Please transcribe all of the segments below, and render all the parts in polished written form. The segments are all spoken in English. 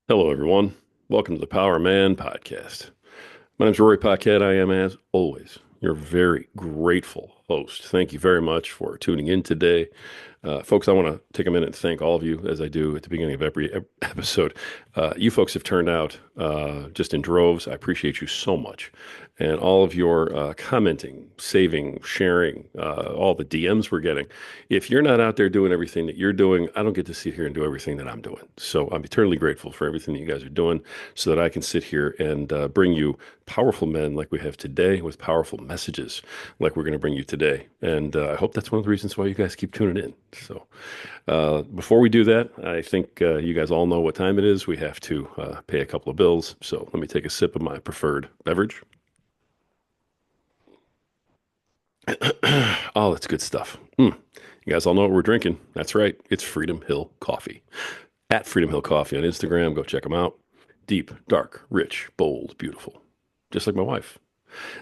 Hello, everyone. Welcome to the Power Man Podcast. My name is Rory Paquette. I am, as always, your very grateful host. Thank you very much for tuning in today. Folks, I want to take a minute and thank all of you, as I do at the beginning of every episode. You folks have turned out just in droves. I appreciate you so much. And all of your commenting, saving, sharing, all the DMs we're getting. If you're not out there doing everything that you're doing, I don't get to sit here and do everything that I'm doing. So I'm eternally grateful for everything that you guys are doing so that I can sit here and bring you powerful men like we have today with powerful messages like we're going to bring you today. And I hope that's one of the reasons why you guys keep tuning in. So before we do that, I think you guys all know what time it is. We have to pay a couple of bills. So let me take a sip of my preferred beverage. Oh, that's good stuff. You guys all know what we're drinking. That's right. It's Freedom Hill Coffee. At Freedom Hill Coffee on Instagram. Go check them out. Deep, dark, rich, bold, beautiful. Just like my wife.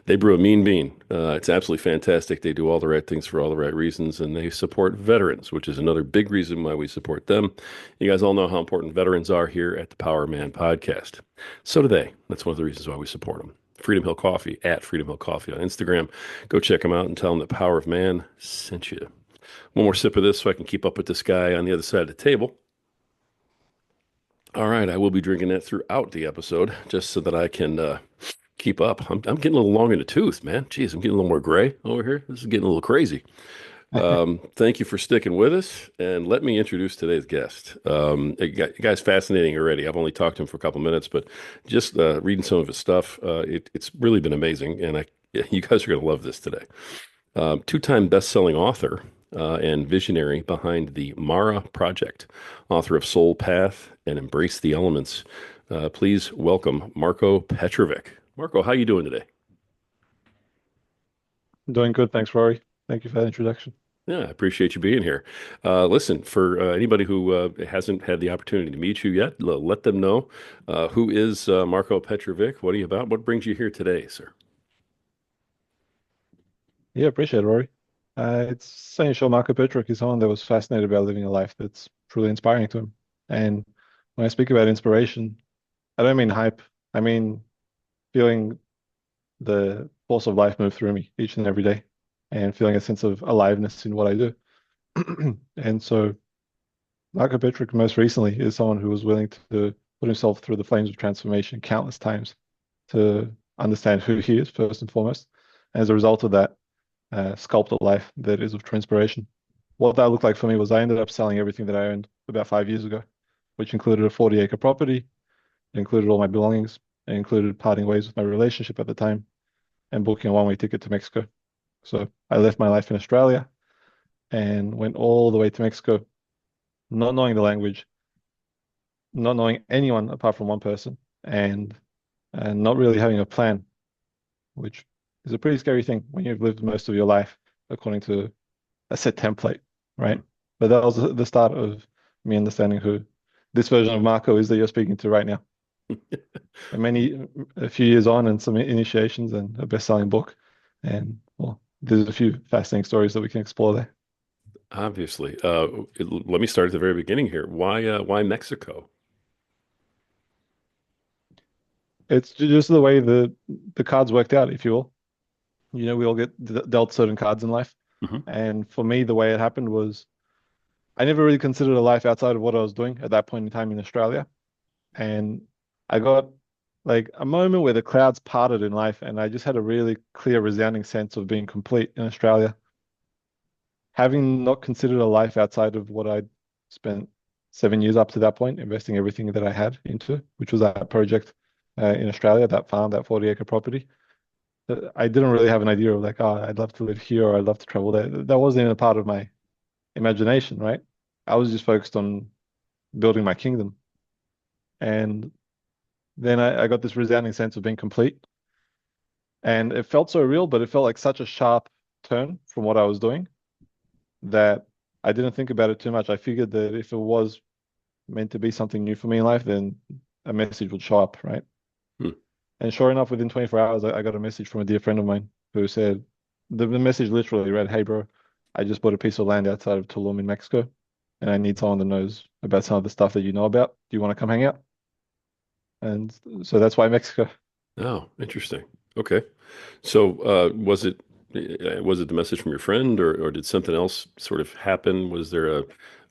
They brew a mean bean. It's absolutely fantastic. They do all the right things for all the right reasons, and they support veterans, which is another big reason why we support them. You guys all know how important veterans are here at the Power Man Podcast. So do they. That's one of the reasons why we support them. Freedom Hill Coffee at Freedom Hill Coffee on Instagram. Go check them out and tell them the Power of Man sent you. One more sip of this so I can keep up with this guy on the other side of the table. All right, I will be drinking that throughout the episode just so that I can keep up. I'm getting a little long in the tooth, man. Jeez, I'm getting a little more gray over here. This is getting a little crazy. Thank you for sticking with us, and let me introduce today's guest. You guy's fascinating already. I've only talked to him for a couple minutes, but just reading some of his stuff, it's really been amazing, and you guys are going to love this today. Two-time best-selling author and visionary behind the Mara Project, author of Soul Path and Embrace the Elements. Please welcome Marko Petrovic. Marko, how you doing today? Doing good, thanks, Rory. Thank you for that introduction. Yeah, I appreciate you being here. Listen, for anybody who hasn't had the opportunity to meet you yet, let them know who is Marko Petrovic. What are you about? What brings you here today, sir? Yeah, appreciate it, Rory. It's saying sure Marko Petrovic is someone that was fascinated about living a life that's truly inspiring to him. And when I speak about inspiration, I don't mean hype. I mean feeling the force of life move through me each and every day and feeling a sense of aliveness in what I do. And so Marko Petrovic most recently is someone who was willing to put himself through the flames of transformation countless times to understand who he is first and foremost. And as a result of that, sculpt a life that is of true inspiration. What that looked like for me was I ended up selling everything that I owned about 5 years ago, which included a 40-acre property. It included all my belongings. It included parting ways with my relationship at the time and booking a one-way ticket to Mexico. So I left my life in Australia and went all the way to Mexico, not knowing the language, not knowing anyone apart from one person, and not really having a plan, which is a pretty scary thing when you've lived most of your life according to a set template, right? But that was the start of me understanding who this version of Marko is that you're speaking to right now. And a few years on, and some initiations, and a best-selling book, and well, there's a few fascinating stories that we can explore there. Obviously. Let me start at the very beginning here. Why Mexico? It's just the way the cards worked out, if you will. You know, we all get dealt certain cards in life, Hmm. and for me, the way it happened was I never really considered a life outside of what I was doing at that point in time in Australia. And I got like a moment where the clouds parted in life, and I just had a really clear, resounding sense of being complete in Australia. Having not considered a life outside of what I'd spent 7 years up to that point, investing everything that I had into, which was that project in Australia, that farm, that 40-acre property. I didn't really have an idea of like, oh, I'd love to live here or I'd love to travel there. That wasn't even a part of my imagination, right? I was just focused on building my kingdom. And then I got this resounding sense of being complete. And it felt so real, but it felt like such a sharp turn from what I was doing that I didn't think about it too much. I figured that if it was meant to be something new for me in life, then a message would show up, right? Hmm. And sure enough, within 24 hours, I got a message from a dear friend of mine who said, the message literally read, "Hey, bro, I just bought a piece of land outside of Tulum in Mexico, and I need someone that knows about some of the stuff that you know about. Do you want to come hang out?" And so that's why Mexico. Oh, interesting. Okay. So, was it the message from your friend, or did something else sort of happen? Was there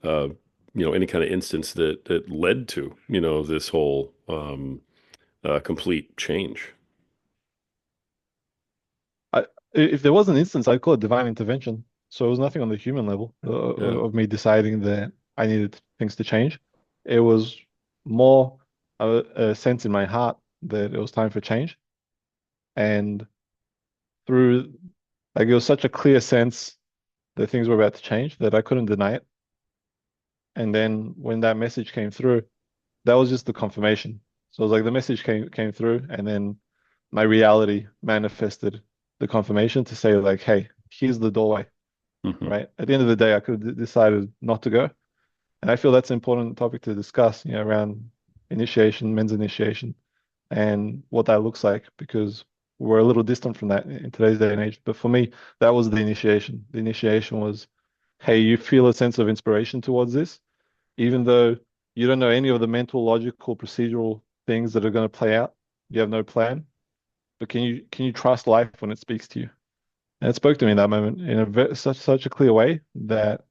uh, any kind of instance that led to, this whole complete change? I, if there was an instance, I'd call it divine intervention. So it was nothing on the human level Yeah. of me deciding that I needed things to change. It was more a sense in my heart that it was time for change. And through, like, it was such a clear sense that things were about to change that I couldn't deny it. And then when that message came through, that was just the confirmation. So it was like the message came through, and then my reality manifested the confirmation to say like, hey, here's the doorway, Hmm. right? At the end of the day, I could have decided not to go. And I feel that's an important topic to discuss, around initiation, men's initiation, and what that looks like, because we're a little distant from that in today's day and age. But for me, that was the initiation. The initiation was, hey, you feel a sense of inspiration towards this, even though you don't know any of the mental, logical, procedural things that are going to play out. You have no plan, but can you trust life when it speaks to you? And it spoke to me in that moment in such a clear way that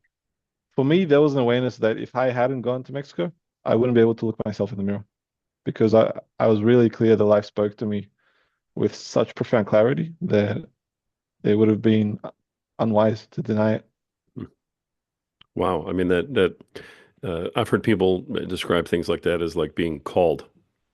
for me there was an awareness that if I hadn't gone to Mexico, I wouldn't be able to look myself in the mirror because I was really clear that life spoke to me with such profound clarity that it would have been unwise to deny it. Wow. I mean, I've heard people describe things like that as like being called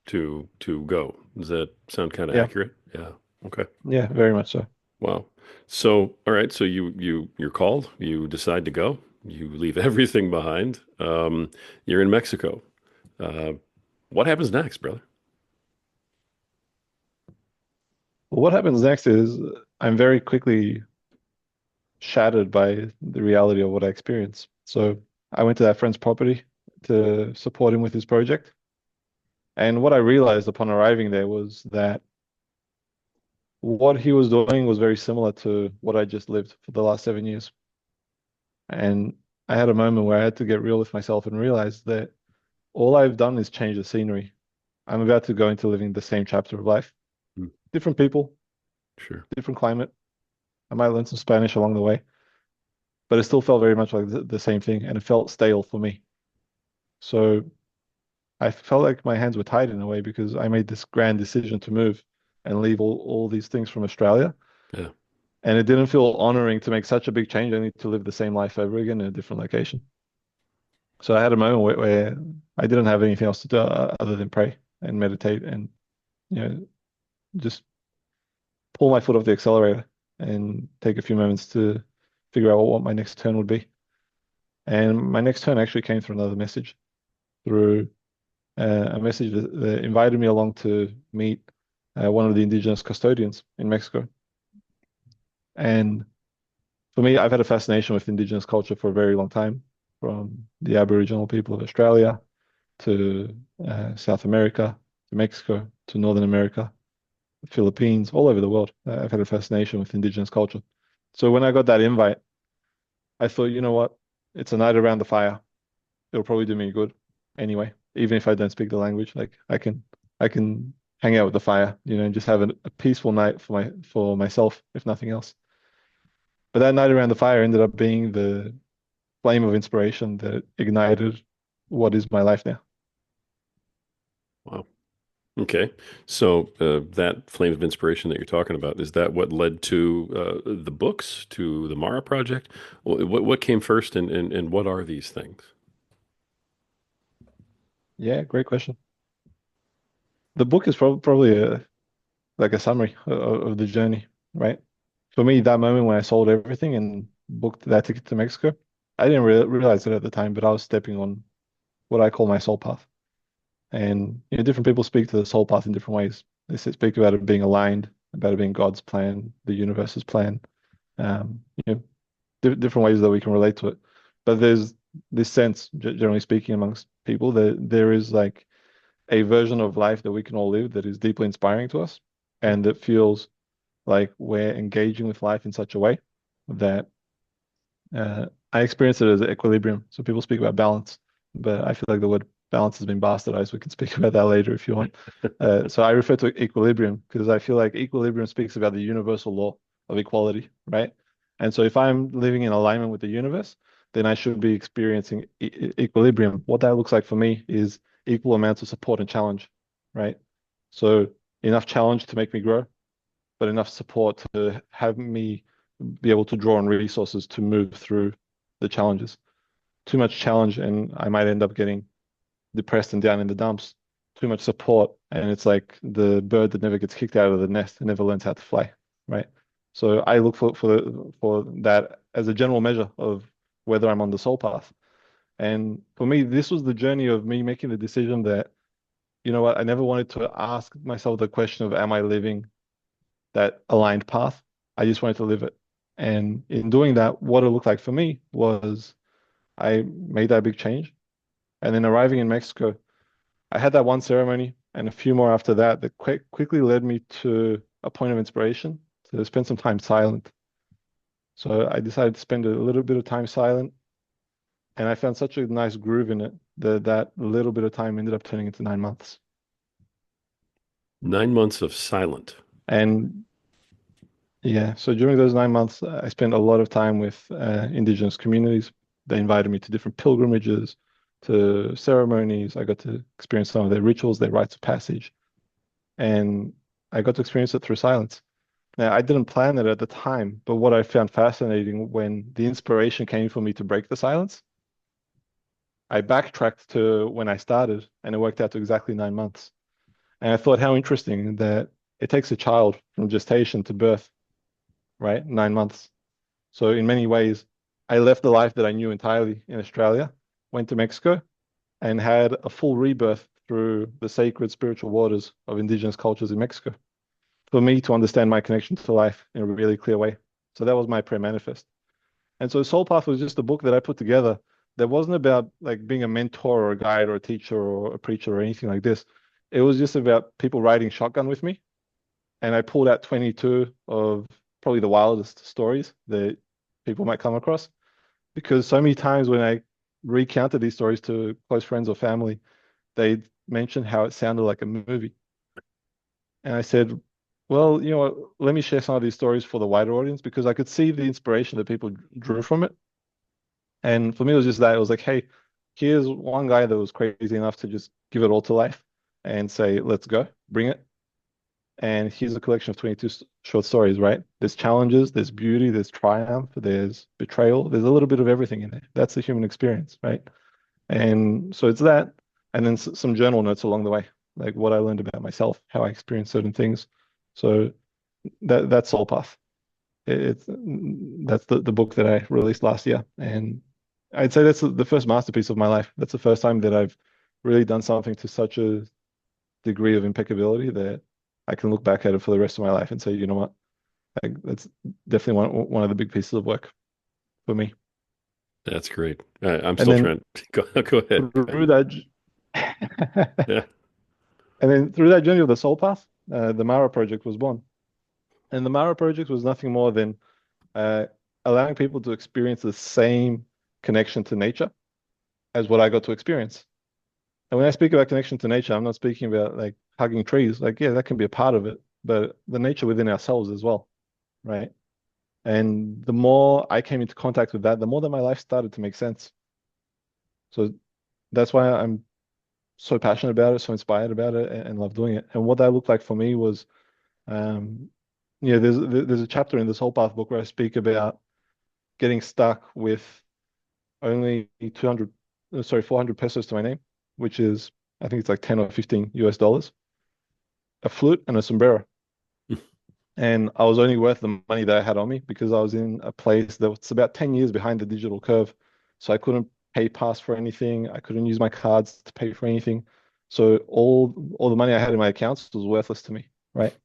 to go. Does that sound kind of Yeah, accurate? Yeah. Okay. yeah, very much so. Wow. So, all right. So you're called. You decide to go. You leave everything behind. You're in Mexico. Uh, what happens next, brother? Well, what happens next is I'm very quickly shattered by the reality of what I experienced. So I went to that friend's property to support him with his project. And what I realized upon arriving there was that what he was doing was very similar to what I just lived for the last 7 years. And I had a moment where I had to get real with myself and realize that all I've done is change the scenery. I'm about to go into living the same chapter of life. Hmm. Different people, Sure. different climate. I might learn some Spanish along the way, but it still felt very much like the same thing, and it felt stale for me. So I felt like my hands were tied in a way because I made this grand decision to move and leave all these things from Australia. Yeah. And it didn't feel honoring to make such a big change only to live the same life over again in a different location. So I had a moment where I didn't have anything else to do other than pray and meditate and, you know, just pull my foot off the accelerator and take a few moments to figure out what my next turn would be. And my next turn actually came through another message, through a message that invited me along to meet one of the indigenous custodians in Mexico. And for me, I've had a fascination with indigenous culture for a very long time, from the Aboriginal people of Australia to South America to Mexico to Northern America, the Philippines, all over the world. I've had a fascination with indigenous culture. So when I got that invite, I thought, you know what? It's a night around the fire. It'll probably do me good anyway, even if I don't speak the language. Like I can hang out with the fire, and just have a peaceful night for myself, if nothing else. But that night around the fire ended up being the flame of inspiration that ignited what is my life now. Wow. Okay. So that flame of inspiration that you're talking about, is that what led to the books, to the Mara project? What came first, and what are these things? Yeah, great question. The book is probably like a summary of the journey, right? For me, that moment when I sold everything and booked that ticket to Mexico, I didn't realize it at the time, but I was stepping on what I call my soul path. And different people speak to the soul path in different ways. Speak about it being aligned, about it being God's plan, the universe's plan. Um, you know, different ways that we can relate to it. But there's this sense, generally speaking, amongst people that there is like a version of life that we can all live that is deeply inspiring to us, and that feels like we're engaging with life in such a way that I experience it as equilibrium. So people speak about balance, but I feel like the word balance has been bastardized. We can speak about that later if you want. So I refer to equilibrium because I feel like equilibrium speaks about the universal law of equality, right? And so if I'm living in alignment with the universe, then I should be experiencing equilibrium. What that looks like for me is equal amounts of support and challenge, right? So enough challenge to make me grow, but enough support to have me be able to draw on resources to move through the challenges. Too much challenge, and I might end up getting depressed and down in the dumps. Too much support, and it's like the bird that never gets kicked out of the nest and never learns how to fly, right? So I look for that as a general measure of whether I'm on the soul path. And for me, this was the journey of me making the decision that, you know what, I never wanted to ask myself the question of, am I living that aligned path? I just wanted to live it. And in doing that, what it looked like for me was I made that big change. And then arriving in Mexico, I had that one ceremony and a few more after that that quickly led me to a point of inspiration to spend some time silent. So I decided to spend a little bit of time silent, and I found such a nice groove in it that that little bit of time ended up turning into 9 months. 9 months of silent. And yeah, so during those 9 months, I spent a lot of time with indigenous communities. They invited me to different pilgrimages, to ceremonies. I got to experience some of their rituals, their rites of passage, and I got to experience it through silence. Now, I didn't plan it at the time, but what I found fascinating when the inspiration came for me to break the silence, I backtracked to when I started, and it worked out to exactly 9 months. And I thought how interesting that it takes a child from gestation to birth, right? 9 months. So in many ways, I left the life that I knew entirely in Australia, went to Mexico, and had a full rebirth through the sacred spiritual waters of indigenous cultures in Mexico for me to understand my connection to life in a really clear way. So that was my prayer manifest. And so Soul Path was just a book that I put together that wasn't about like being a mentor or a guide or a teacher or a preacher or anything like this. It was just about people riding shotgun with me. And I pulled out 22 of probably the wildest stories that people might come across because so many times when I recounted these stories to close friends or family, they mentioned how it sounded like a movie. And I said, well, you know what, let me share some of these stories for the wider audience because I could see the inspiration that people drew from it. And for me, it was just that. It was like, hey, here's one guy that was crazy enough to just give it all to life and say, let's go, bring it. And here's a collection of 22 short stories, right? There's challenges, there's beauty, there's triumph, there's betrayal, there's a little bit of everything in there. That's the human experience, right? And so it's that, and then some journal notes along the way, like what I learned about myself, how I experienced certain things. So that's Soul Path. It's that's the book that I released last year, and I'd say that's the first masterpiece of my life. That's the first time that I've really done something to such a degree of impeccability that I can look back at it for the rest of my life and say, you know what, like, that's definitely one of the big pieces of work for me. That's great. I'm And still then trying. Go ahead. through that, Yeah. and then through that journey of the Soul Path, the Mara Project was born. And the Mara Project was nothing more than uh, allowing people to experience the same connection to nature as what I got to experience. And when I speak about connection to nature, I'm not speaking about like hugging trees. Like, yeah, that can be a part of it, but the nature within ourselves as well, right? And the more I came into contact with that, the more that my life started to make sense. So that's why I'm so passionate about it, so inspired about it, and love doing it. And what that looked like for me was, um, there's a chapter in this whole path book where I speak about getting stuck with only 200, sorry, 400 pesos to my name, which is, I think it's like 10 or 15 US dollars, a flute and a sombrero. And I was only worth the money that I had on me because I was in a place that was about 10 years behind the digital curve. So I couldn't pay pass for anything. I couldn't use my cards to pay for anything. So all the money I had in my accounts was worthless to me, right?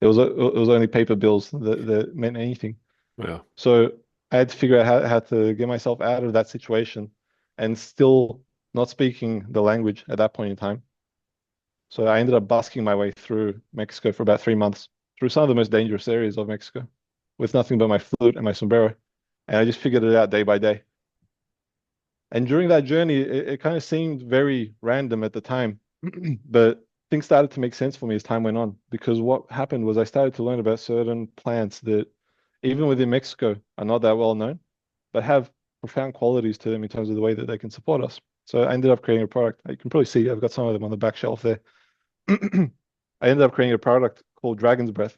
It was only paper bills that meant anything. Wow. So I had to figure out how to get myself out of that situation and still not speaking the language at that point in time. So I ended up busking my way through Mexico for about 3 months, through some of the most dangerous areas of Mexico, with nothing but my flute and my sombrero. And I just figured it out day by day. And during that journey, it kind of seemed very random at the time, but things started to make sense for me as time went on. Because what happened was I started to learn about certain plants that, even within Mexico, are not that well known, but have profound qualities to them in terms of the way that they can support us. So I ended up creating a product. You can probably see I've got some of them on the back shelf there. I ended up creating a product called Dragon's Breath,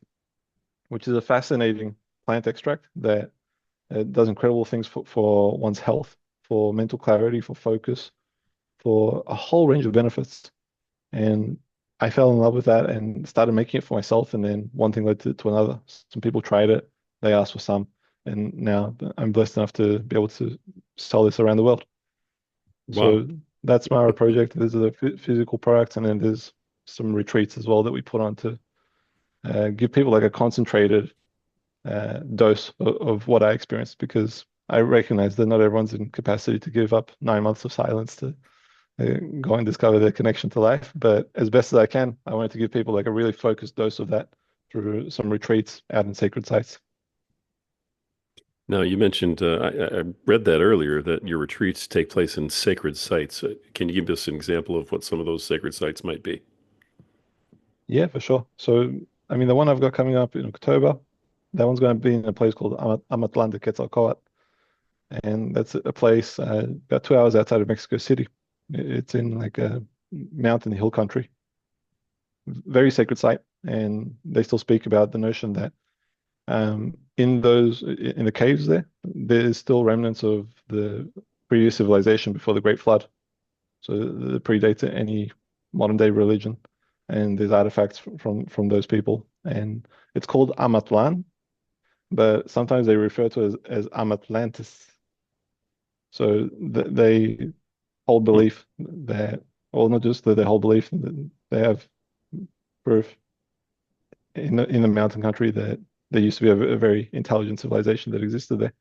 which is a fascinating plant extract that does incredible things for one's health, for mental clarity, for focus, for a whole range of benefits. And I fell in love with that and started making it for myself. And then one thing led to another. Some people tried it, they asked for some. And now I'm blessed enough to be able to sell this around the world. Wow. So that's my project. There's the physical products, and then there's some retreats as well that we put on to give people like a concentrated dose of what I experienced, because I recognize that not everyone's in capacity to give up 9 months of silence to go and discover their connection to life. But as best as I can, I wanted to give people like a really focused dose of that through some retreats out in sacred sites. Now, you mentioned, I read that earlier, that your retreats take place in sacred sites. Can you give us an example of what some of those sacred sites might be? Yeah, for sure. So, I mean, the one I've got coming up in October, that one's going to be in a place called Amatlan de Quetzalcoatl. And that's a place about 2 hours outside of Mexico City. It's in like a mountain hill country, very sacred site. And they still speak about the notion that in the caves there's still remnants of the previous civilization before the Great Flood. So that predates any modern day religion. And there's artifacts from those people. And it's called Amatlan, but sometimes they refer to it as Amatlantis. So they hold Hmm. belief that, well, not just that they hold belief, that they have proof in the mountain country that there used to be a very intelligent civilization that existed there.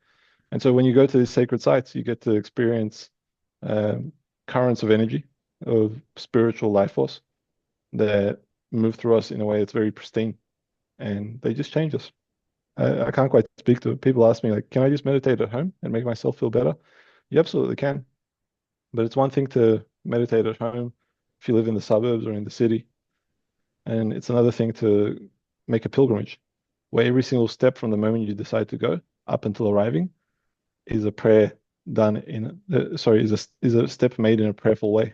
And so when you go to these sacred sites, you get to experience um, currents of energy, of spiritual life force that move through us in a way that's very pristine, and they just change us. I can't quite speak to it. People ask me, like, can I just meditate at home and make myself feel better? You absolutely can. But it's one thing to meditate at home if you live in the suburbs or in the city. And it's another thing to make a pilgrimage where every single step from the moment you decide to go up until arriving is a prayer done in, sorry, is a step made in a prayerful way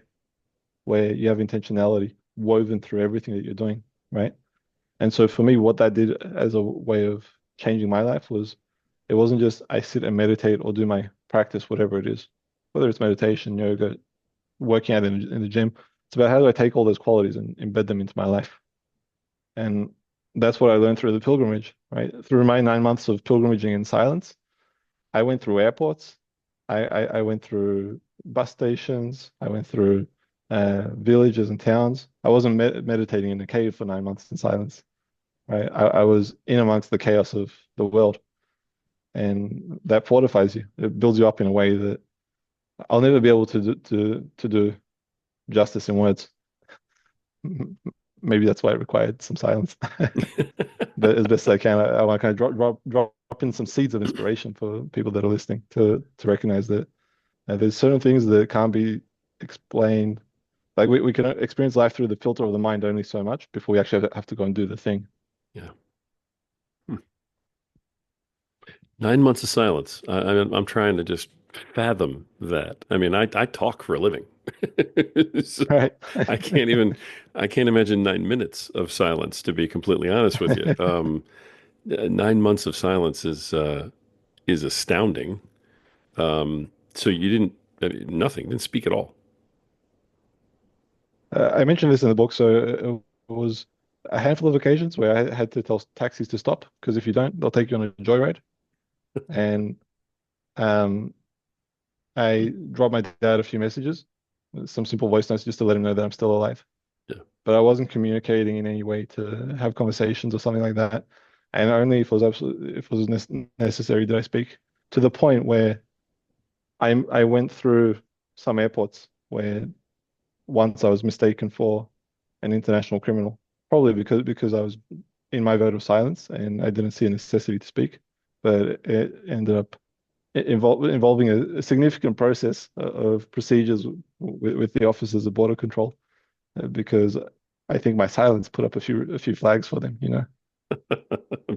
where you have intentionality woven through everything that you're doing, right? And so for me, what that did as a way of changing my life was, it wasn't just I sit and meditate or do my practice, whatever it is, whether it's meditation, yoga, working out in the gym. It's about how do I take all those qualities and embed them into my life. And that's what I learned through the pilgrimage, right? Through my 9 months of pilgrimaging in silence, I went through airports, I went through bus stations, I went through villages and towns. I wasn't meditating in a cave for 9 months in silence, right? I was in amongst the chaos of the world, and that fortifies you. It builds you up in a way that I'll never be able to do justice in words. Maybe that's why it required some silence. But as best as I can, I want to kind of drop in some seeds of inspiration for people that are listening to recognize that there's certain things that can't be explained. Like we can experience life through the filter of the mind only so much before we actually have to go and do the thing. Yeah. Hmm. 9 months of silence. I'm trying to just fathom that. I mean, I talk for a living. So Right. I can't even, I can't imagine 9 minutes of silence, to be completely honest with you. 9 months of silence is astounding. So you didn't, I mean, nothing, didn't speak at all. I mentioned this in the book, so it was a handful of occasions where I had to tell taxis to stop because if you don't, they'll take you on a joyride. And um, I dropped my dad a few messages, some simple voice notes just to let him know that I'm still alive. Yeah. But I wasn't communicating in any way to have conversations or something like that. And only if it was absolutely if it was necessary did I speak. To the point where I went through some airports where once I was mistaken for an international criminal, probably because I was in my vote of silence and I didn't see a necessity to speak. But it ended up involving a significant process of procedures with the officers of border control, because I think my silence put up a few flags for them, you know.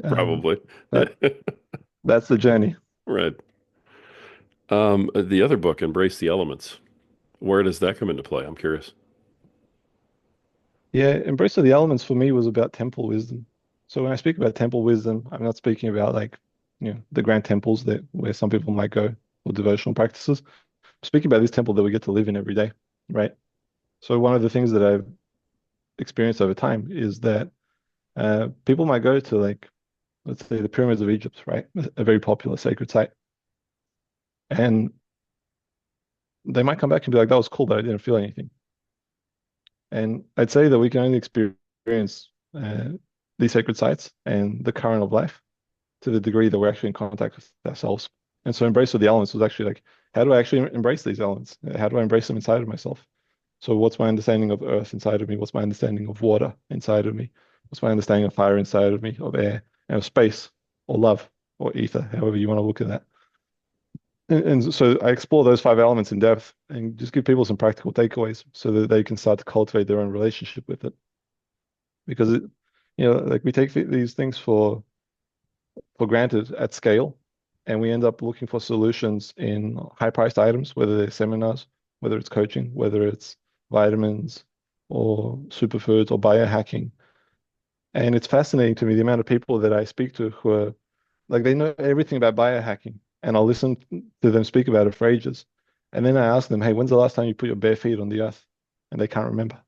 Um, Probably. that that's the journey. Right. The other book, Embrace the Elements. Where does that come into play? I'm curious. Yeah, Embrace of the Elements for me was about temple wisdom. So when I speak about temple wisdom, I'm not speaking about like, the grand temples that where some people might go for devotional practices. I'm speaking about this temple that we get to live in every day, right? So one of the things that I've experienced over time is that people might go to, like, let's say, the pyramids of Egypt, right? A very popular sacred site. And they might come back and be like, that was cool, but I didn't feel anything. And I'd say that we can only experience these sacred sites and the current of life to the degree that we're actually in contact with ourselves. And so embrace of the elements was actually like, how do I actually embrace these elements? How do I embrace them inside of myself? So what's my understanding of earth inside of me? What's my understanding of water inside of me? What's my understanding of fire inside of me, of air, and of space, or love, or ether, however you want to look at that. And so I explore those five elements in depth and just give people some practical takeaways so that they can start to cultivate their own relationship with it. Because like we take these things for granted at scale, and we end up looking for solutions in high-priced items, whether they're seminars, whether it's coaching, whether it's vitamins or superfoods or biohacking. And it's fascinating to me the amount of people that I speak to who are like they know everything about biohacking, and I'll listen to them speak about it for ages. And then I ask them, hey, when's the last time you put your bare feet on the earth? And they can't remember,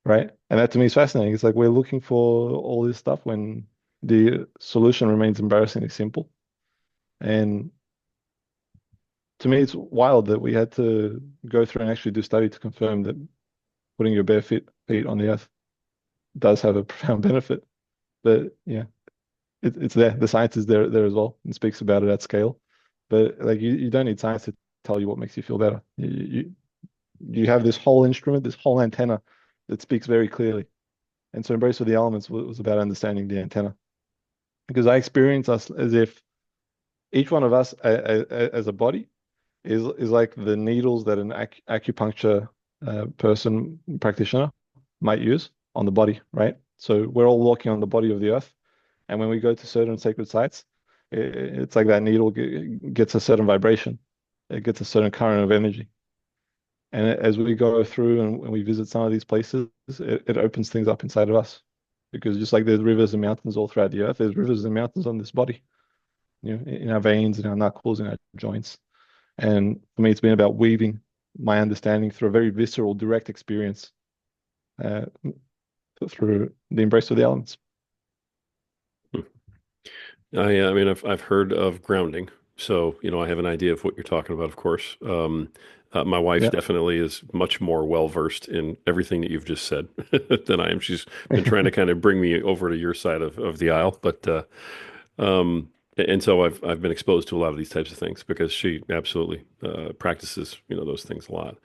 right? And that to me is fascinating. It's like we're looking for all this stuff when the solution remains embarrassingly simple. And to me, it's wild that we had to go through and actually do study to confirm that putting your bare feet on the earth does have a profound benefit. But yeah, it's there. The science is there as well and speaks about it at scale. But like you don't need science to tell you what makes you feel better. You have this whole instrument, this whole antenna that speaks very clearly. And so Embrace of the Elements was about understanding the antenna. Because I experience us as if each one of us as a body is like the needles that an acupuncture person practitioner might use on the body, right? So we're all walking on the body of the earth, and when we go to certain sacred sites, it's like that needle gets a certain vibration, it gets a certain current of energy, and as we go through and when we visit some of these places, it opens things up inside of us, because just like there's rivers and mountains all throughout the earth, there's rivers and mountains on this body, in our veins, in our knuckles, in our joints. And for me, it's been about weaving my understanding through a very visceral, direct experience uh, through the embrace of the elements. I mean, I've heard of grounding, so I have an idea of what you're talking about, of course. My wife Yeah. definitely is much more well versed in everything that you've just said than I am. She's been trying to kind of bring me over to your side of the aisle, but and so I've been exposed to a lot of these types of things because she absolutely practices those things a lot.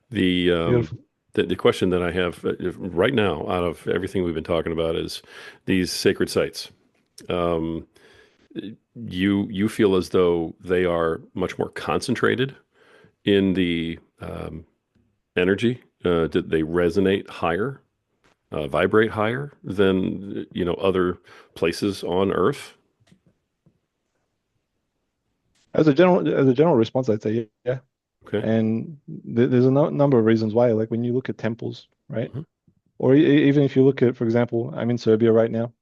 The um, Beautiful. the question that I have right now, out of everything we've been talking about, is these sacred sites. Um, you feel as though they are much more concentrated in the energy. Did they resonate higher, vibrate higher than other places on Earth? As a general response, I'd say yeah. Okay. And there's a number of reasons why. Like when you look at temples, right? Hmm. Or even if you look at, for example, I'm in Serbia right now.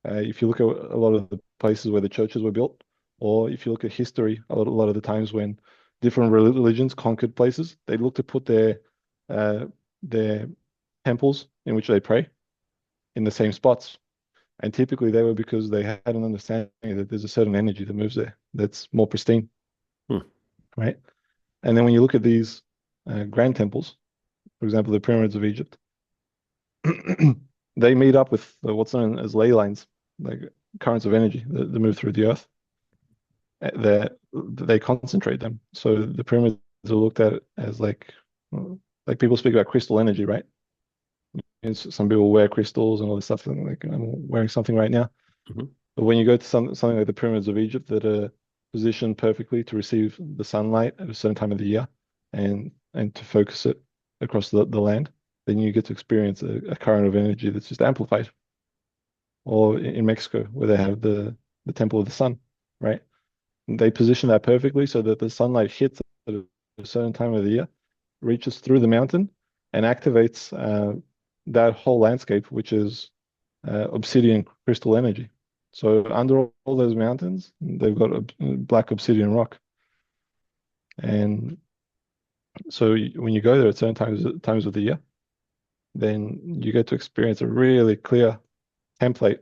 If you look at a lot of the places where the churches were built, or if you look at history, a lot of the times when different religions conquered places, they look to put uh, their temples in which they pray in the same spots. And typically they were because they had an understanding that there's a certain energy that moves there that's more pristine, Hmm. right? And then when you look at these grand temples, for example, the pyramids of Egypt, they meet up with what's known as ley lines, like currents of energy that move through the earth. That they concentrate them. So the pyramids are looked at as like people speak about crystal energy, right? And some people wear crystals and all this stuff. And like I'm wearing something right now. Hmm. But when you go to something like the pyramids of Egypt that are positioned perfectly to receive the sunlight at a certain time of the year and to focus it across the land, then you get to experience a current of energy that's just amplified. Or in Mexico, where they have the Temple of the Sun, right? And they position that perfectly so that the sunlight hits at a certain time of the year, reaches through the mountain, and activates that whole landscape, which is obsidian crystal energy. So under all those mountains, they've got a black obsidian rock. And so when you go there at certain times of the year, then you get to experience a really clear template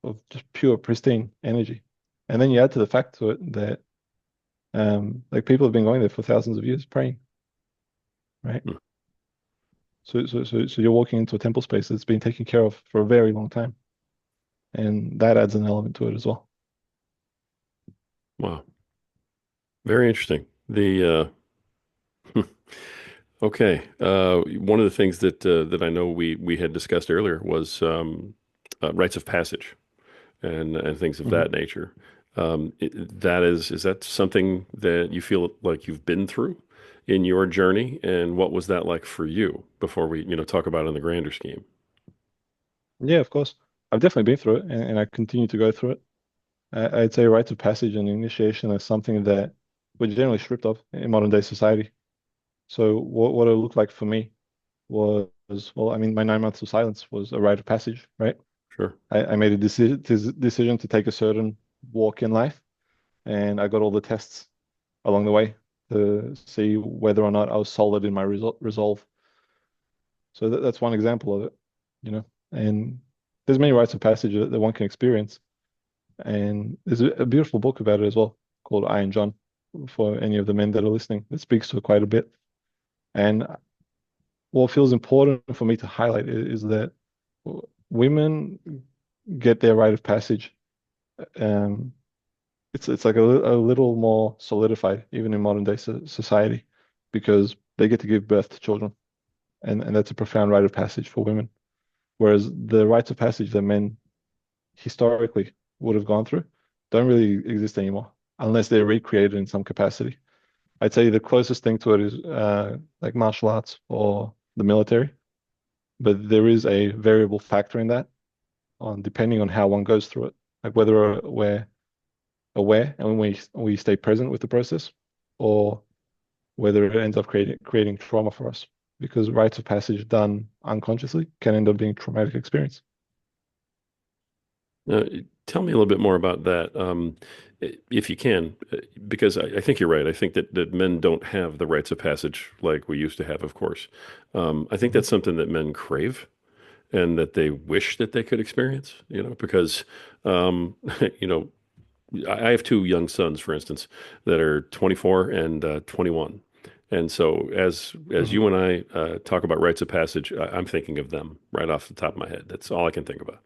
of just pure pristine energy. And then you add to the fact to it that like people have been going there for thousands of years praying, right? Hmm. So you're walking into a temple space that's been taken care of for a very long time. And that adds an element to it as well. Wow. Very interesting. Okay. One of the things that I know we had discussed earlier was rites of passage and things of Mhm. that nature. That is that something that you feel like you've been through in your journey, and what was that like for you before we, talk about it in the grander scheme? Yeah, of course. I've definitely been through it and I continue to go through it. I'd say rites of passage and initiation are something that we're generally stripped of in modern day society. So what it looked like for me was, well, I mean, my 9 months of silence was a rite of passage, right? Sure. I made a decision to take a certain walk in life, and I got all the tests along the way to see whether or not I was solid in my resolve. So that's one example of it, you know. And there's many rites of passage that one can experience, and there's a beautiful book about it as well called Iron John for any of the men that are listening. It speaks to it quite a bit. And what feels important for me to highlight is that women get their rite of passage. Um, it's like a little more solidified even in modern day society because they get to give birth to children, and that's a profound rite of passage for women. Whereas the rites of passage that men historically would have gone through don't really exist anymore unless they're recreated in some capacity. I'd say the closest thing to it is like martial arts or the military, but there is a variable factor in that on depending on how one goes through it, like whether we're aware and when we stay present with the process, or whether it ends up creating trauma for us. Because rites of passage done unconsciously can end up being a traumatic experience. Uh, Tell me a little bit more about that, if you can, because I think you're right. I think that men don't have the rites of passage like we used to have, of course. I think Mhm. that's something that men crave and that they wish that they could experience, because, um, you know, I have two young sons, for instance, that are 24 and 21. And so as Mhm. you and I talk about rites of passage, I'm thinking of them right off the top of my head. That's all I can think about.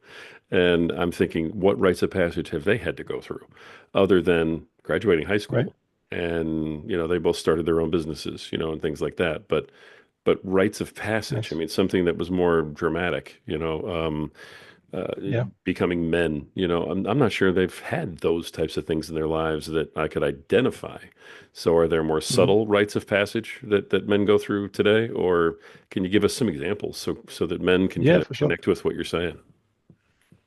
And I'm thinking, what rites of passage have they had to go through other than graduating high Right? school? And, they both started their own businesses, and things like that. But rites of passage, I Nice. mean, something that was more dramatic, uh, Yeah. becoming men, I'm not sure they've had those types of things in their lives that I could identify. So are there more Mhm. subtle rites of passage that men go through today? Or can you give us some examples so that men can Yeah, kind of for sure. connect with what you're saying?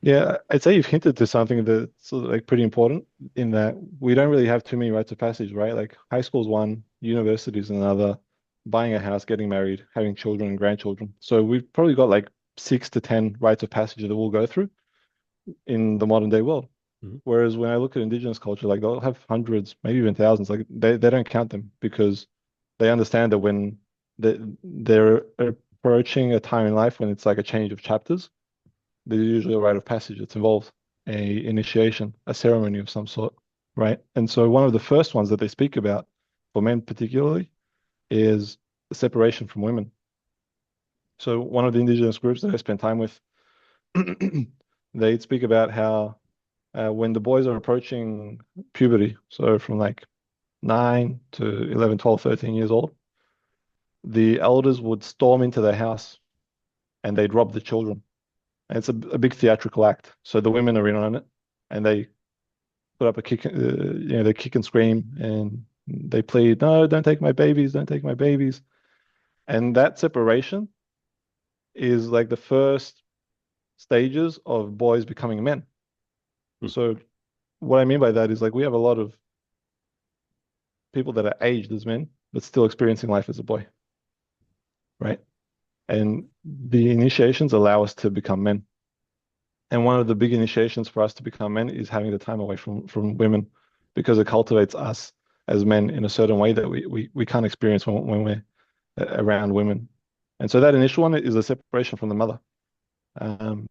Yeah, I'd say you've hinted to something that's sort of like pretty important in that we don't really have too many rites of passage, right? Like high school's one, university's another, buying a house, getting married, having children and grandchildren. So we've probably got like 6 to 10 rites of passage that we'll go through in the modern day world. Mhm. Whereas when I look at indigenous culture, like they'll have hundreds, maybe even thousands. Like they don't count them because they understand that when they're approaching a time in life when it's like a change of chapters, there's usually a rite of passage that's involved, a initiation, a ceremony of some sort, right? And so one of the first ones that they speak about, for men particularly, is the separation from women. So one of the indigenous groups that I spent time with, they'd speak about how when the boys are approaching puberty, so from like 9 to 11, 12, 13 years old, the elders would storm into their house and they'd rob the children. And it's a big theatrical act. So the women are in on it, and they put up a kick, they kick and scream, and they plead, "No, don't take my babies, don't take my babies." And that separation is like the first stages of boys becoming men. Hmm. So what I mean by that is like we have a lot of people that are aged as men, but still experiencing life as a boy, right? And the initiations allow us to become men. And one of the big initiations for us to become men is having the time away from women because it cultivates us as men in a certain way that we can't experience when we're around women. And so that initial one is a separation from the mother. Um,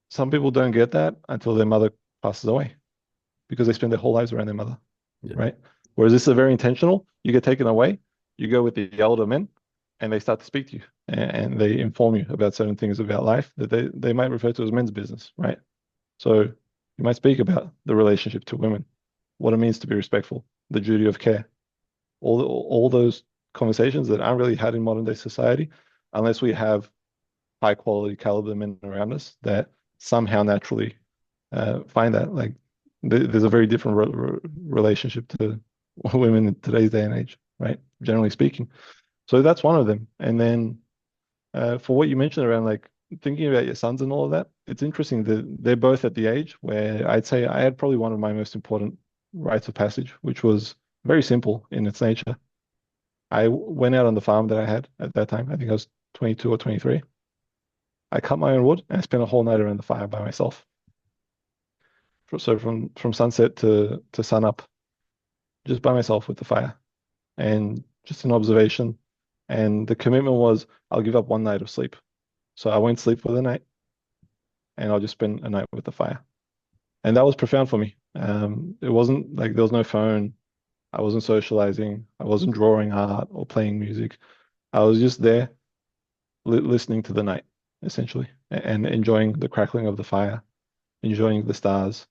some people don't get that until their mother passes away because they spend their whole lives around their mother, Yeah. right? Whereas this is very intentional. You get taken away, you go with the elder men, and they start to speak to you and they inform you about certain things about life that they might refer to as men's business, right? So you might speak about the relationship to women, what it means to be respectful, the duty of care, all those conversations that aren't really had in modern day society, unless we have high quality caliber men around us that somehow naturally find that. Like there's a very different relationship to women in today's day and age, right? Generally speaking. So that's one of them. And then for what you mentioned around like thinking about your sons and all of that, it's interesting that they're both at the age where I'd say I had probably one of my most important rites of passage, which was very simple in its nature. I went out on the farm that I had at that time. I think I was 22 or 23. I cut my own wood and I spent a whole night around the fire by myself. So from sunset to sun up, just by myself with the fire and just an observation. And the commitment was I'll give up one night of sleep. So I won't sleep for the night and I'll just spend a night with the fire. And that was profound for me. It wasn't like there was no phone. I wasn't socializing. I wasn't drawing art or playing music. I was just there listening to the night, essentially, and enjoying the crackling of the fire, enjoying the stars,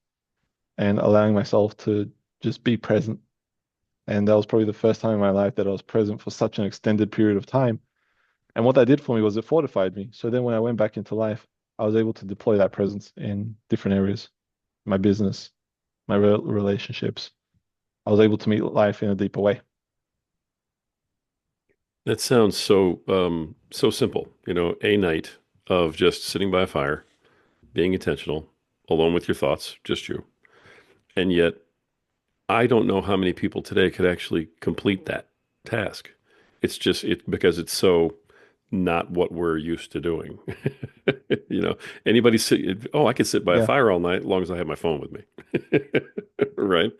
and allowing myself to just be present. And that was probably the first time in my life that I was present for such an extended period of time. And what that did for me was it fortified me. So then when I went back into life, I was able to deploy that presence in different areas, my business, my relationships. I was able to meet life in a deeper way. That sounds so simple. A night of just sitting by a fire, being intentional, alone with your thoughts, just you. And yet, I don't know how many people today could actually complete that task. It's just because it's so not what we're used to doing. You know, anybody sit, oh, I could sit by a Yeah, fire all night as long as I have my phone with me. Right?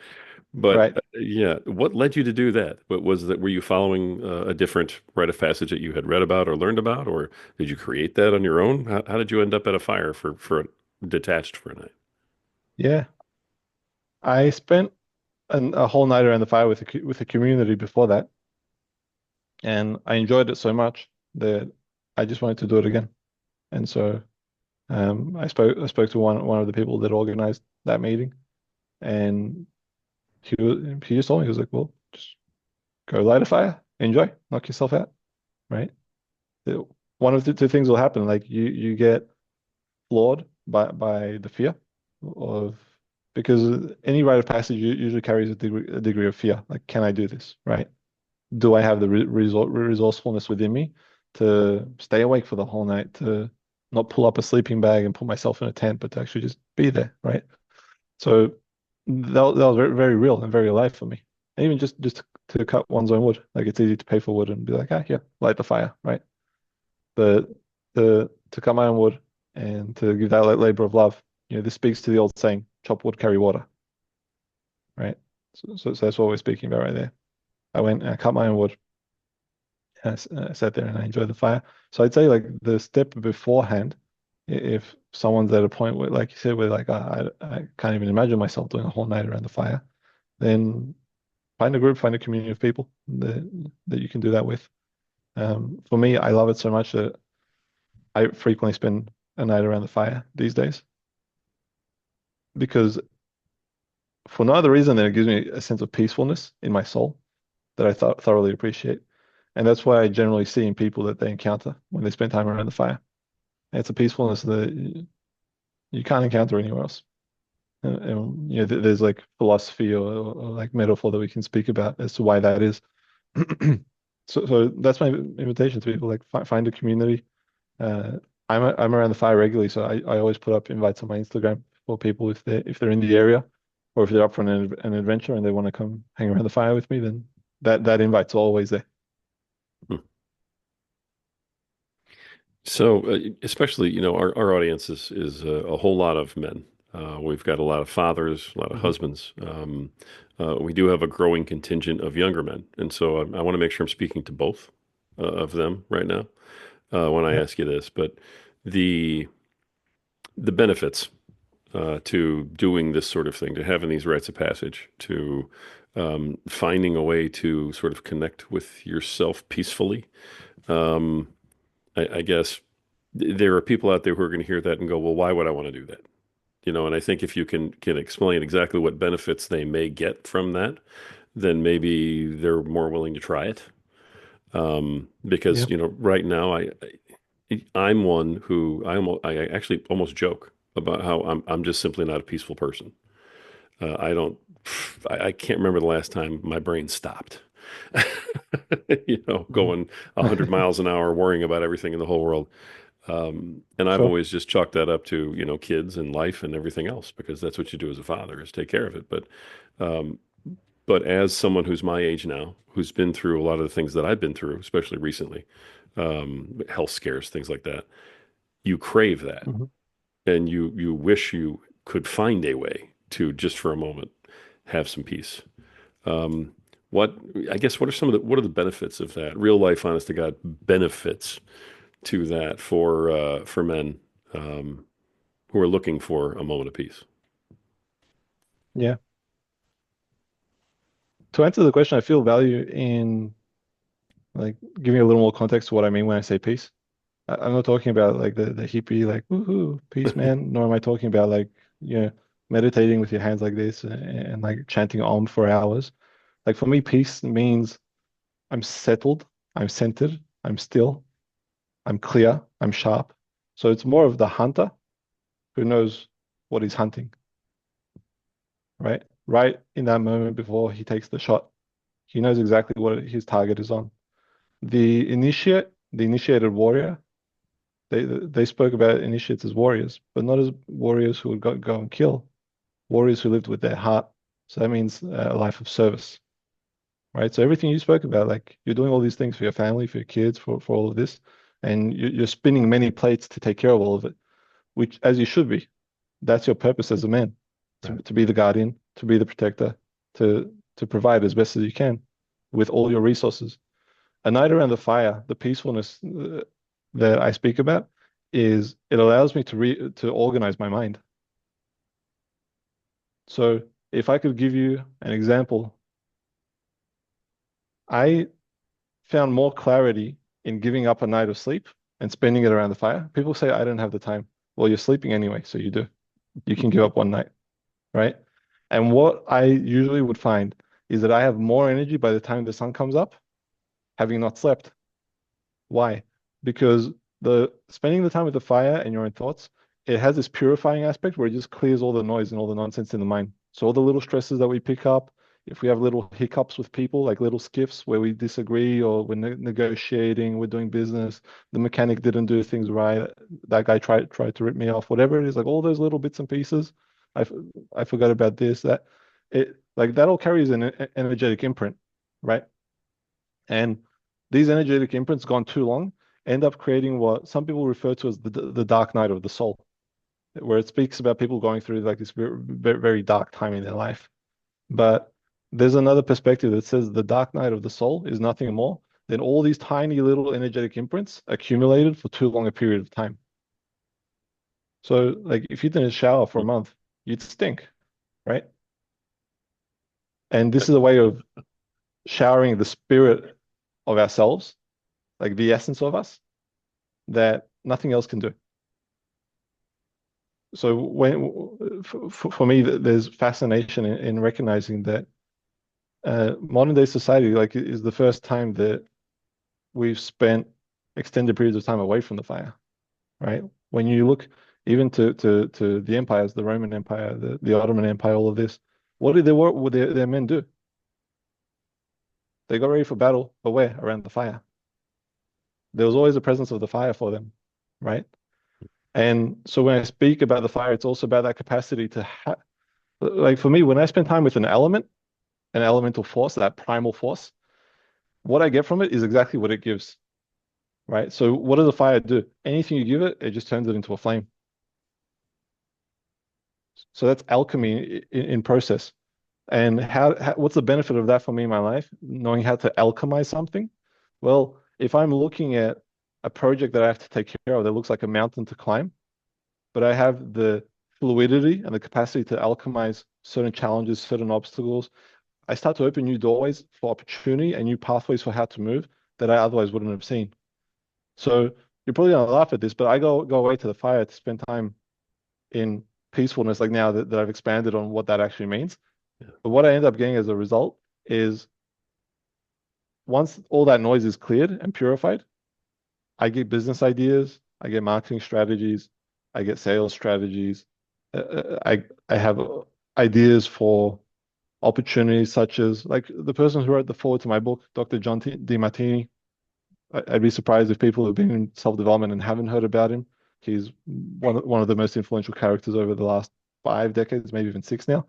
But right. yeah, what led you to do that? What was that? Were you following a different rite of passage that you had read about or learned about, or did you create that on your own? How did you end up at a fire detached for a night? Yeah. I spent a whole night around the fire with with the community before that, and I enjoyed it so much that I just wanted to do it again. And so I spoke to one of the people that organized that meeting, and he just told me he was like, "Well, just go light a fire, enjoy, knock yourself out, right?" It- One of the two things will happen. Like you get flawed by the fear of because any rite of passage usually carries a degree of fear. Like, can I do this, right? Do I have the resourcefulness within me to stay awake for the whole night, to not pull up a sleeping bag and put myself in a tent, but to actually just be there, right? So that was very, very real and very alive for me. And even just to cut one's own wood, like it's easy to pay for wood and be like, ah, yeah, light the fire, right? But to cut my own wood and to give that like labor of love, this speaks to the old saying, chop wood, carry water, right? So that's what we're speaking about right there. I went and I cut my own wood. And I sat there and I enjoyed the fire. So I'd say like the step beforehand, if someone's at a point where, like you said, where like I can't even imagine myself doing a whole night around the fire, then find a group, find a community of people that you can do that with. For me, I love it so much that I frequently spend a night around the fire these days because for no other reason than it gives me a sense of peacefulness in my soul that I thoroughly appreciate. And that's why I generally see in people that they encounter when they spend time around the fire. It's a peacefulness that you can't encounter anywhere else. And, there's like philosophy or like metaphor that we can speak about as to why that is. So that's my invitation to people, like find a community. Uh, I'm around the fire regularly, so I always put up invites on my Instagram for people if they're in the area or if they're up for an adventure and they want to come hang around the fire with me, then that invite's always there. Hmm. So, especially, our audience is a whole lot of men. We've got a lot of fathers, a lot of Hmm. husbands. We do have a growing contingent of younger men, and so I want to make sure I'm speaking to both of them right now when I Yeah, ask you this. But the the benefits to doing this sort of thing, to having these rites of passage, to finding a way to sort of connect with yourself peacefully. Um, I guess there are people out there who are going to hear that and go, "Well, why would I want to do that?" And I think if you can explain exactly what benefits they may get from that, then maybe they're more willing to try it. yeah, Because right now I'm one who I actually almost joke about how I'm just simply not a peaceful person. I don't I can't remember the last time my brain stopped. mhm. Going 100 miles an hour, worrying about everything in the whole world. And I've Sure. always just chalked that up to, kids and life and everything else, because that's what you do as a father is take care of it. Um, but as someone who's my age now, who's been through a lot of the things that I've been through, especially recently, health scares, things like that, you crave that, Hmm. and you wish you could find a way to just for a moment have some peace. Um, what I guess what are the benefits of that? Real life, honest to God, benefits to that for men um, who are looking for a moment of peace. Yeah. To answer the question, I feel value in like giving a little more context to what I mean when I say peace. I'm not talking about like the hippie like woohoo peace man, nor am I talking about like meditating with your hands like this and like chanting Om for hours. Like for me, peace means I'm settled, I'm centered, I'm still, I'm clear, I'm sharp. So it's more of the hunter who knows what he's hunting, right? Right in that moment before he takes the shot, he knows exactly what his target is on. The initiated warrior, they spoke about initiates as warriors, but not as warriors who would go and kill, warriors who lived with their heart. So that means a life of service, right? So everything you spoke about, like you're doing all these things for your family, for your kids, for all of this, and you're spinning many plates to take care of all of it, which as you should be. That's your purpose as a man, Right. to be the guardian, to be the protector, to provide as best as you can with all your resources. A night around the fire, the peacefulness that I speak about is it allows me to organize my mind. So if I could give you an example, I found more clarity in giving up a night of sleep and spending it around the fire. People say I don't have the time. Well, you're sleeping anyway, so you do. You can give up one night, right? And what I usually would find is that I have more energy by the time the sun comes up, having not slept. Why? Because the spending the time with the fire and your own thoughts, it has this purifying aspect where it just clears all the noise and all the nonsense in the mind. So all the little stresses that we pick up, if we have little hiccups with people, like little skiffs where we disagree or we're negotiating, we're doing business, the mechanic didn't do things right, that guy tried to rip me off, whatever it is, like all those little bits and pieces. I f- I forgot about this, that it like that all carries an energetic imprint, right? And these energetic imprints gone too long end up creating what some people refer to as the dark night of the soul, where it speaks about people going through like this very dark time in their life. But there's another perspective that says the dark night of the soul is nothing more than all these tiny little energetic imprints accumulated for too long a period of time. So, like, if you didn't shower for a month, you'd stink, right? And this is a way of showering the spirit of ourselves, like the essence of us, that nothing else can do. So for me, there's fascination in recognizing that modern day society like is the first time that we've spent extended periods of time away from the fire. right? When you look even to the empires, the Roman Empire, the Ottoman Empire, all of this, what did their men do? They got ready for battle, but where? Around the fire. There was always a presence of the fire for them, right? And so when I speak about the fire, it's also about that capacity to like for me, when I spend time with an element, an elemental force, that primal force, what I get from it is exactly what it gives, right? So what does the fire do? Anything you give it, it just turns it into a flame. So that's alchemy in process. And what's the benefit of that for me in my life? Knowing how to alchemize something. Well, if I'm looking at a project that I have to take care of that looks like a mountain to climb, but I have the fluidity and the capacity to alchemize certain challenges, certain obstacles, I start to open new doorways for opportunity and new pathways for how to move that I otherwise wouldn't have seen. So you're probably gonna laugh at this, but I go away to the fire to spend time in peacefulness, like now that I've expanded on what that actually means. Yeah. But what I end up getting as a result is once all that noise is cleared and purified, I get business ideas, I get marketing strategies, I get sales strategies. I have ideas for opportunities such as like the person who wrote the foreword to my book, Dr. John DiMartini. I'd be surprised if people who've been in self-development and haven't heard about him. He's one of the most influential characters over the last 5 decades, maybe even six now.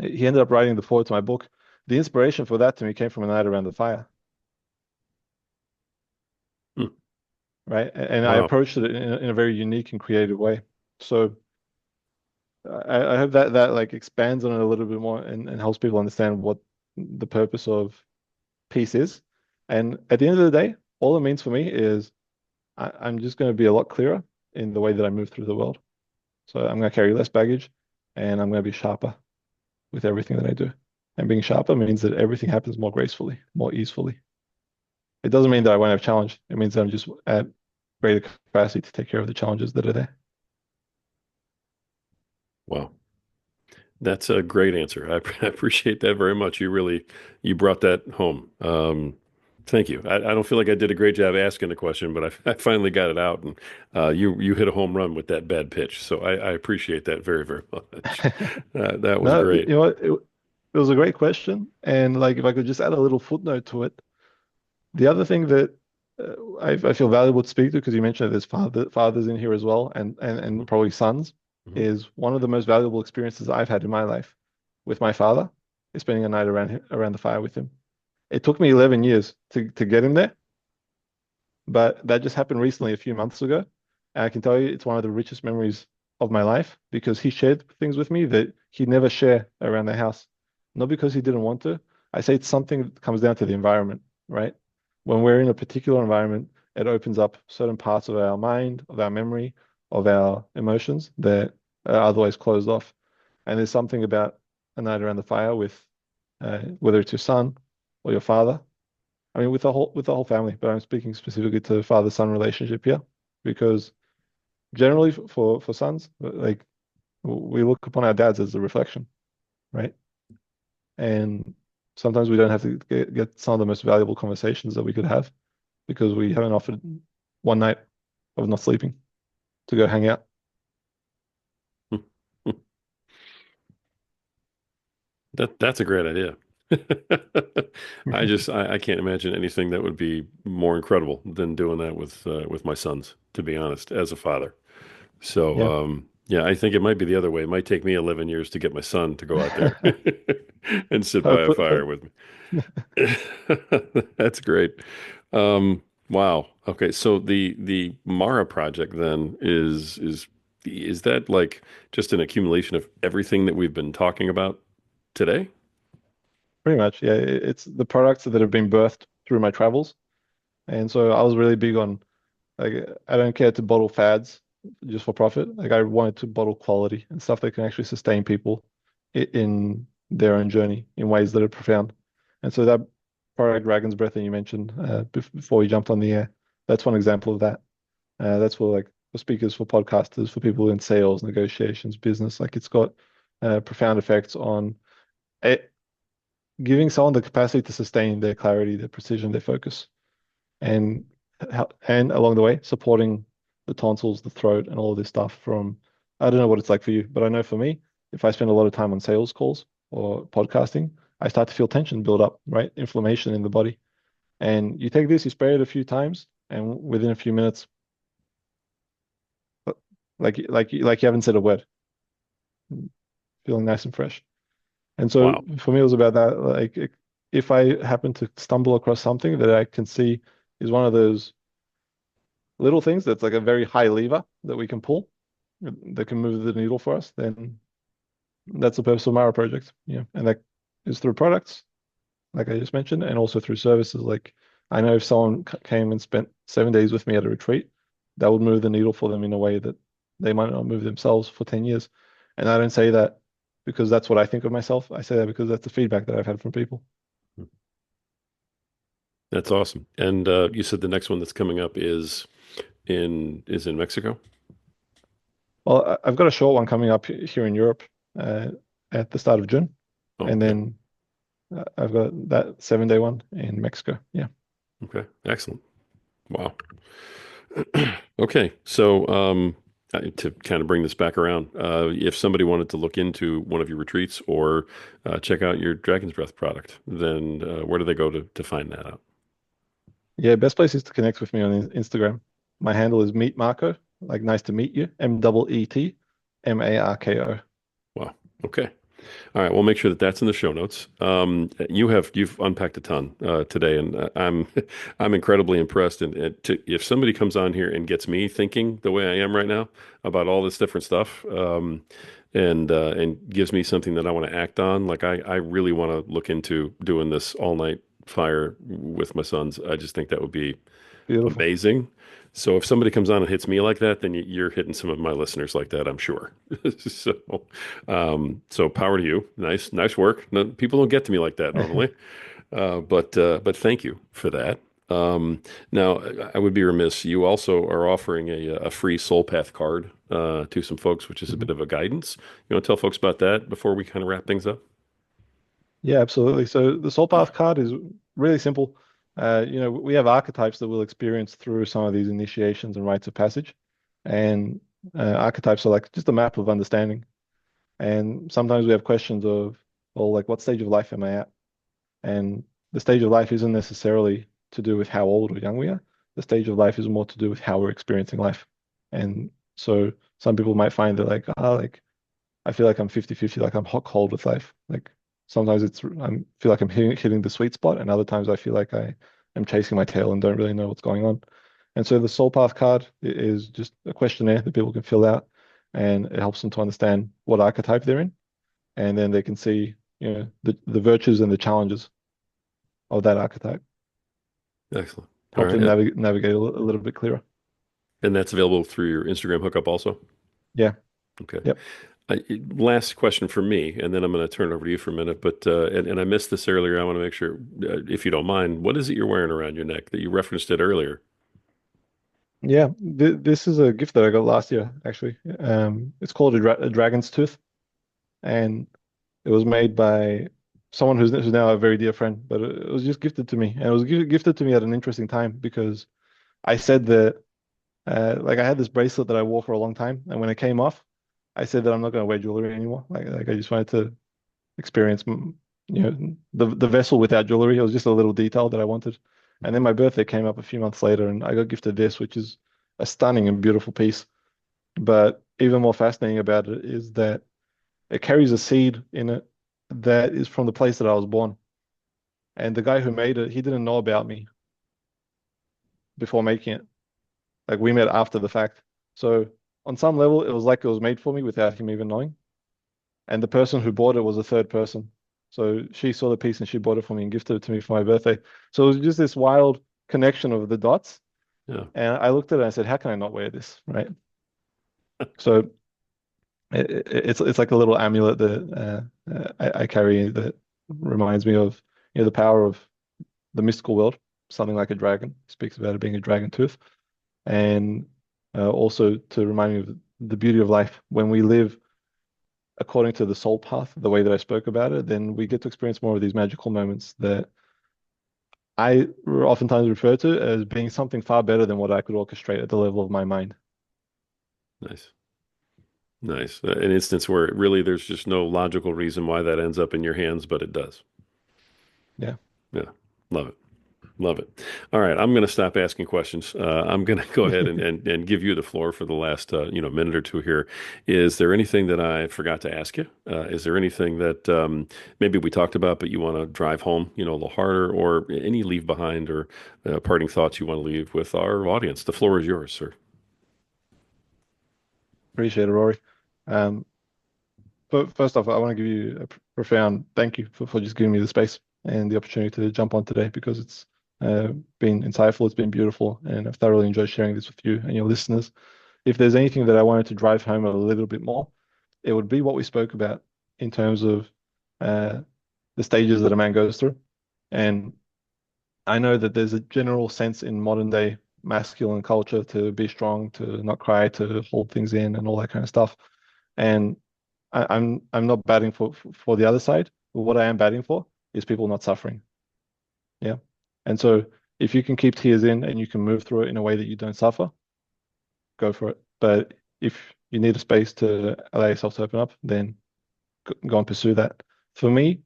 He ended up writing the foreword to my book. The inspiration for that to me came from a night around the fire, Hmm. right? And I Wow. approached it in a very unique and creative way. So I hope that like expands on it a little bit more and helps people understand what the purpose of peace is. And at the end of the day, all it means for me is I'm just going to be a lot clearer in the way that I move through the world. So I'm going to carry less baggage and I'm going to be sharper with everything that I do. And being sharper means that everything happens more gracefully, more easily. It doesn't mean that I won't have challenge. It means that I'm just at greater capacity to take care of the challenges that are there. Wow. That's a great answer. I appreciate that very much. You brought that home. Thank you. I don't feel like I did a great job asking the question, but I finally got it out, and you hit a home run with that bad pitch. So I appreciate that very, very much. That was No, you great. know what? It was a great question. And like, if I could just add a little footnote to it, the other thing that I feel valuable to speak to, because you mentioned that there's fathers in here as well, Hmm. and probably sons, Hmm. is one of the most valuable experiences I've had in my life with my father is spending a night around the fire with him. It took me 11 years to get him there, but that just happened recently, a few months ago. And I can tell you it's one of the richest memories of my life because he shared things with me that he'd never share around the house. Not because he didn't want to. I say it's something that comes down to the environment, right? When we're in a particular environment, it opens up certain parts of our mind, of our memory, of our emotions that are otherwise closed off. And there's something about a night around the fire with whether it's your son or your father. I mean, with the whole family, but I'm speaking specifically to father-son relationship here, because generally for sons, like we look upon our dads as a reflection, right? And sometimes we don't have to get some of the most valuable conversations that we could have because we haven't offered one night of not sleeping to go hang out. That's a great idea. I can't imagine anything that would be more incredible than doing that with my sons, to be honest, as a father. So, Yeah. yeah, I think it might be the other way. It might take me 11 years to get my son to go out there and sit by a Hopefully, fire with me. That's great. Wow. Okay, so the Mara project then is that like just an accumulation of everything that we've been talking about today? pretty much. Yeah, it's the products that have been birthed through my travels. And so I was really big on like I don't care to bottle fads just for profit. Like I wanted to bottle quality and stuff that can actually sustain people in their own journey in ways that are profound. And so that product Dragon's Breath that you mentioned before we jumped on the air, that's one example of that. That's for speakers, for podcasters, for people in sales, negotiations, business. Like it's got profound effects on it, giving someone the capacity to sustain their clarity, their precision, their focus and along the way supporting the tonsils, the throat, and all of this stuff from, I don't know what it's like for you, but I know for me, if I spend a lot of time on sales calls or podcasting, I start to feel tension build up, right? Inflammation in the body. And you take this, you spray it a few times, and within a few minutes, like you haven't said a word, feeling nice and fresh. And so Wow. for me, it was about that. If I happen to stumble across something that I can see is one of those little things that's like a very high lever that we can pull that can move the needle for us, then that's the purpose of Mara project. Yeah. And that is through products, like I just mentioned, and also through services. Like I know if someone came and spent 7 days with me at a retreat, that would move the needle for them in a way that they might not move themselves for 10 years. And I don't say that because that's what I think of myself. I say that because that's the feedback that I've had from people. That's awesome. And you said the next one that's coming up is in Mexico? Well, I've got a short one coming up here in Europe uh, at the start of June. Oh, And okay. then I've got that 7 day one in Mexico. Yeah. Okay. Excellent. Wow. Okay. So, to kind of bring this back around, if somebody wanted to look into one of your retreats or check out your Dragon's Breath product, then where do they go to find that out? Yeah. Best place is to connect with me on Instagram. My handle is Meet Marko, like nice to meet you, MeetMarko. Wow. Okay. All right. We'll make sure that that's in the show notes. You've unpacked a ton today, and I'm I'm incredibly impressed. And if somebody comes on here and gets me thinking the way I am right now about all this different stuff, and gives me something that I want to act on, like I really want to look into doing this all night fire with my sons. I just think that would be Beautiful. amazing. So if somebody comes on and hits me like that, then you're hitting some of my listeners like that, I'm sure. So, so power to you. Nice work. No, people don't get to me like that normally, but thank you for that. Now, I would be remiss. You also are offering a free Soul Path card to some folks, which is a bit Mhm. of a guidance. You want to tell folks about that before we kind of wrap things up? Yeah, absolutely. So the Soul Path card is really simple. We have archetypes that we'll experience through some of these initiations and rites of passage. And archetypes are like just a map of understanding. And sometimes we have questions of, well, like what stage of life am I at? And the stage of life isn't necessarily to do with how old or young we are. The stage of life is more to do with how we're experiencing life. And so some people might find that like I feel like I'm 50-50, like I'm hot cold with life. Like sometimes I feel like I'm hitting the sweet spot, and other times I feel like I am chasing my tail and don't really know what's going on. And so the Soul Path card is just a questionnaire that people can fill out, and it helps them to understand what archetype they're in, and then they can see, the virtues and the challenges of that archetype. Excellent. All Help right. them navigate a little bit clearer. And that's available through your Instagram hookup also? Yeah. Okay. Yep. Last question for me, and then I'm going to turn it over to you for a minute. But and I missed this earlier. I want to make sure, if you don't mind, what is it you're wearing around your neck that you referenced it earlier? Yeah. This is a gift that I got last year, actually. It's called a dragon's tooth, and it was made by someone who's now a very dear friend, but it was just gifted to me. And it was gifted to me at an interesting time because I said that, like, I had this bracelet that I wore for a long time. And when it came off, I said that I'm not going to wear jewelry anymore. Like I just wanted to experience, the vessel without jewelry. It was just a little detail that I wanted. And then my birthday came up a few months later, and I got gifted this, which is a stunning and beautiful piece. But even more fascinating about it is that it carries a seed in it that is from the place that I was born. And the guy who made it, he didn't know about me before making it. Like we met after the fact. So on some level, it was like it was made for me without him even knowing. And the person who bought it was a third person. So she saw the piece and she bought it for me and gifted it to me for my birthday. So it was just this wild connection of the dots. Yeah. And I looked at it and I said, how can I not wear this? Right. So it's like a little amulet that I carry that reminds me of, the power of the mystical world, something like a dragon. Speaks about it being a dragon tooth, and also to remind me of the beauty of life. When we live according to the soul path, the way that I spoke about it, then we get to experience more of these magical moments that I oftentimes refer to as being something far better than what I could orchestrate at the level of my mind. Nice. Nice. An instance where really there's just no logical reason why that ends up in your hands, but it does. Yeah, Yeah. Love it. Love it. All right, I'm going to stop asking questions. I'm going to go ahead and give you the floor for the last minute or two here. Is there anything that I forgot to ask you? Is there anything that maybe we talked about, but you want to drive home, a little harder, or any leave behind or parting thoughts you want to leave with our audience? The floor is yours, sir. appreciate it, Rory. Um, but first off, I want to give you a profound thank you for just giving me the space and the opportunity to jump on today because it's been insightful, it's been beautiful, and I've thoroughly enjoyed sharing this with you and your listeners. If there's anything that I wanted to drive home a little bit more, it would be what we spoke about in terms of uh, the stages that a man goes through. And I know that there's a general sense in modern day masculine culture to be strong, to not cry, to hold things in, and all that kind of stuff. And I'm not batting for the other side. But what I am batting for is people not suffering. Yeah. And so if you can keep tears in and you can move through it in a way that you don't suffer, go for it. But if you need a space to allow yourself to open up, then go and pursue that. For me,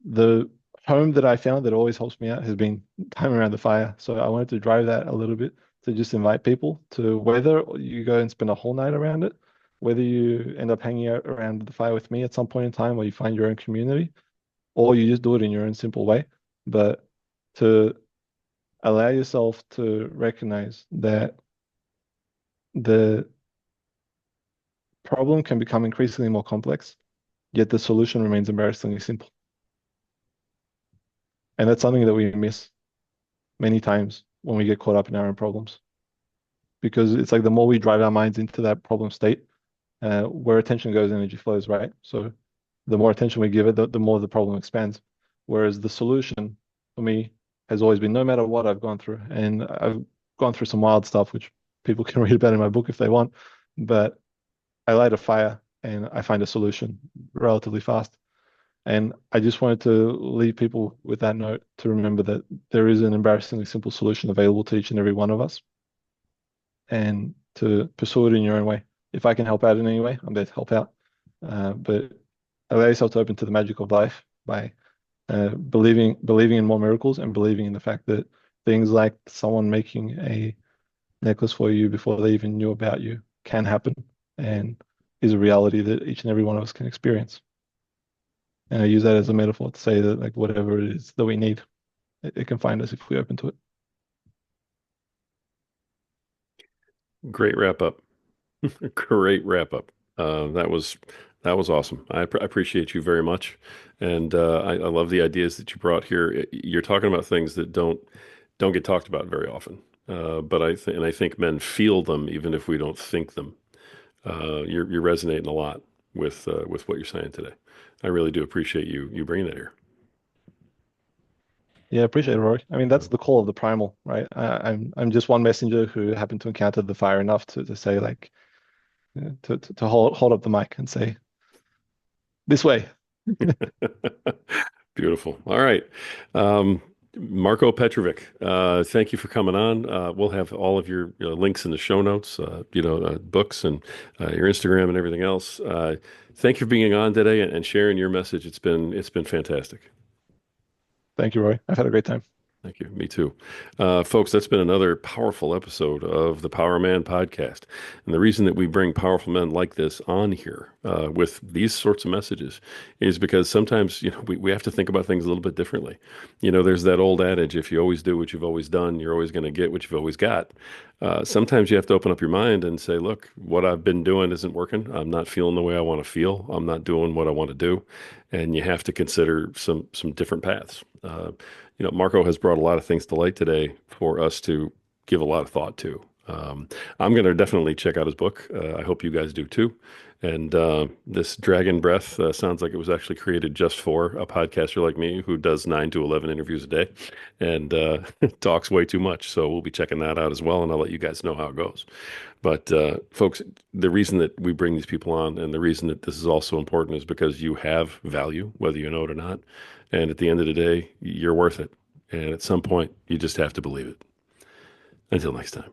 the home that I found that always helps me out has been time around the fire. So I wanted to drive that a little bit to just invite people to whether you go and spend a whole night around it, whether you end up hanging out around the fire with me at some point in time, or you find your own community, or you just do it in your own simple way. But to allow yourself to recognize that the problem can become increasingly more complex, yet the solution remains embarrassingly simple. And that's something that we miss many times when we get caught up in our own problems. Because it's like the more we drive our minds into that problem state, where attention goes, energy flows, right? So the more attention we give it, the more the problem expands. Whereas the solution for me has always been no matter what I've gone through, and I've gone through some wild stuff, which people can read about in my book if they want, but I light a fire and I find a solution relatively fast. And I just wanted to leave people with that note to remember that there is an embarrassingly simple solution available to each and every one of us and to pursue it in your own way. If I can help out in any way, I'm there to help out. But allow yourself to open to the magic of life by believing in more miracles and believing in the fact that things like someone making a necklace for you before they even knew about you can happen and is a reality that each and every one of us can experience. And I use that as a metaphor to say that like whatever it is that we need, it can find us if we open to it. Great wrap up. Great wrap up. That was awesome. I appreciate you very much, and I love the ideas that you brought here. You're talking about things that don't get talked about very often, but I think men feel them even if we don't think them. You're resonating a lot with what you're saying today. I really do appreciate you bringing that here. Yeah, appreciate it, Rory. I mean, that's the call of the primal, right? I'm just one messenger who happened to encounter the fire enough to say like to hold up the mic and say this way. Beautiful. All right. Um, Marko Petrovic, thank you for coming on. We'll have all of your links in the show notes, books and your Instagram and everything else. Thank you for being on today and sharing your message. It's been fantastic. Thank you, Rory. I've had a great time. Thank you. Me too. Folks, that's been another powerful episode of the Power Man podcast. And the reason that we bring powerful men like this on here with these sorts of messages is because sometimes, we have to think about things a little bit differently. There's that old adage, if you always do what you've always done, you're always going to get what you've always got. Sometimes you have to open up your mind and say, look, what I've been doing isn't working. I'm not feeling the way I want to feel. I'm not doing what I want to do. And you have to consider some different paths. Marko has brought a lot of things to light today for us to give a lot of thought to. I'm going to definitely check out his book. I hope you guys do too. And this Dragon Breath sounds like it was actually created just for a podcaster like me who does 9 to 11 interviews a day and talks way too much. So we'll be checking that out as well, and I'll let you guys know how it goes. But folks, the reason that we bring these people on and the reason that this is also important is because you have value, whether you know it or not. And at the end of the day, you're worth it. And at some point, you just have to believe it. Until next time.